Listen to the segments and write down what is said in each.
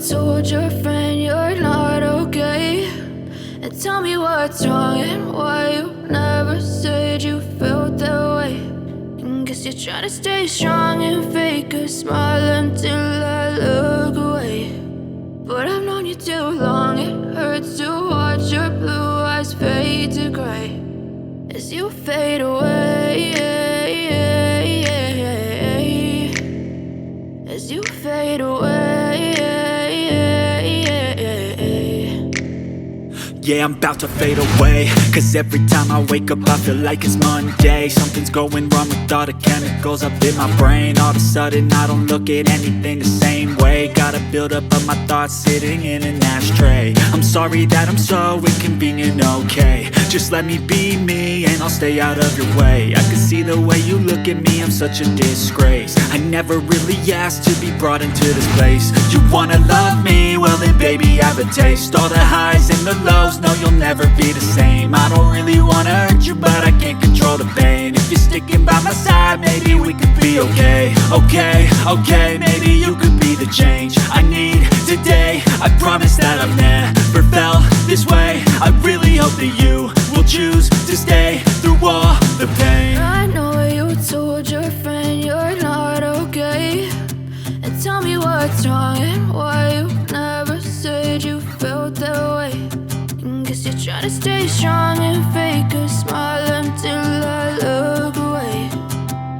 told your friend you're not okay? And tell me what's wrong and why you never said you felt that way. And guess you're trying to stay strong and fake a smile until I look away. But I've known you too long, it hurts to watch your blue eyes fade to gray as you fade away, as you fade away. Yeah, I'm about to fade away, cause every time I wake up I feel like it's Monday. Something's going wrong with all the chemicals up in my brain. All of a sudden I don't look at anything the same way. Got a buildup of my thoughts sitting in an ashtray. I'm sorry that I'm so inconvenient, okay? Just let me be me and I'll stay out of your way. I can see the way you look at me, I'm such a disgrace. I never really asked to be brought into this place. You wanna love me? Well then baby I have a taste. All the highs and the lows, no you'll never be the same. I don't really wanna hurt you but I can't control the pain. If you're sticking by my side maybe we could be okay. Okay, maybe you could be the change I need today. I promise that I've never felt this way. I really hope that you will choose to stay through all the pain. I know you told your friend you're not okay. And tell me what's wrong and why you never said you felt that way. And guess you're trying to stay strong and fake a smile until I look away.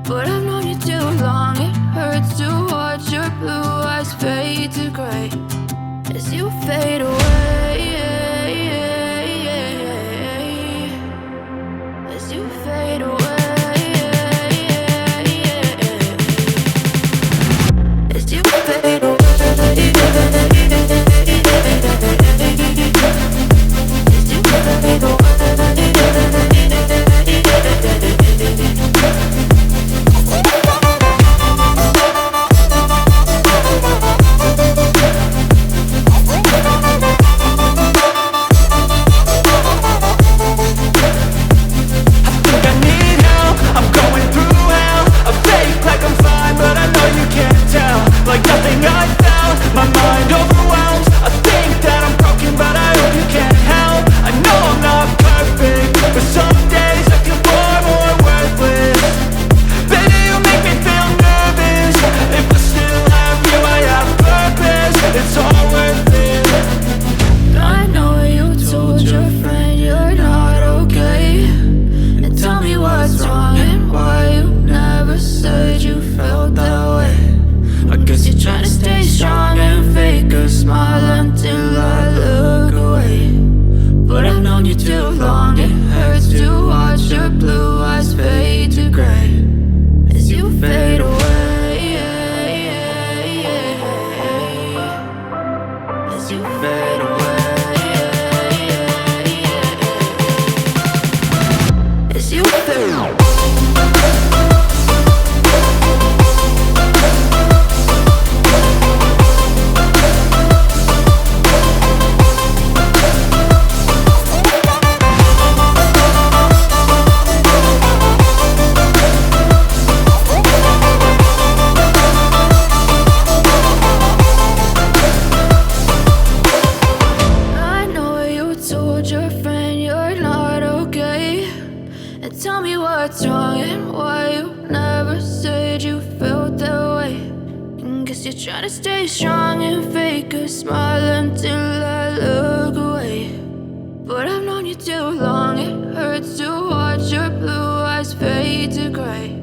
But I've known you too long, it hurts to watch your blue eyes fade to gray as you fade away, as you fade away, as you fade away, as you fade away. Like nothing I felt, my mind overwhelms. I think that I'm broken, but I hope you can't help. I know I'm not perfect, but some days I feel far more worthless. Baby, you make me feel nervous. If I still have you, I have purpose. It's all worth it. I know you told your friend you're not okay. And tell me what's wrong and why you never said you felt that way. I guess you're trying to stay strong and fake a smile until I look away. But I've known you too long, it hurts to watch your blue eyes fade to gray as you fade away, as you fade away, as you fade away. Tell me what's wrong and why you never said you felt that way. And guess you're trying to stay strong and fake a smile until I look away. But I've known you too long, it hurts to watch your blue eyes fade to gray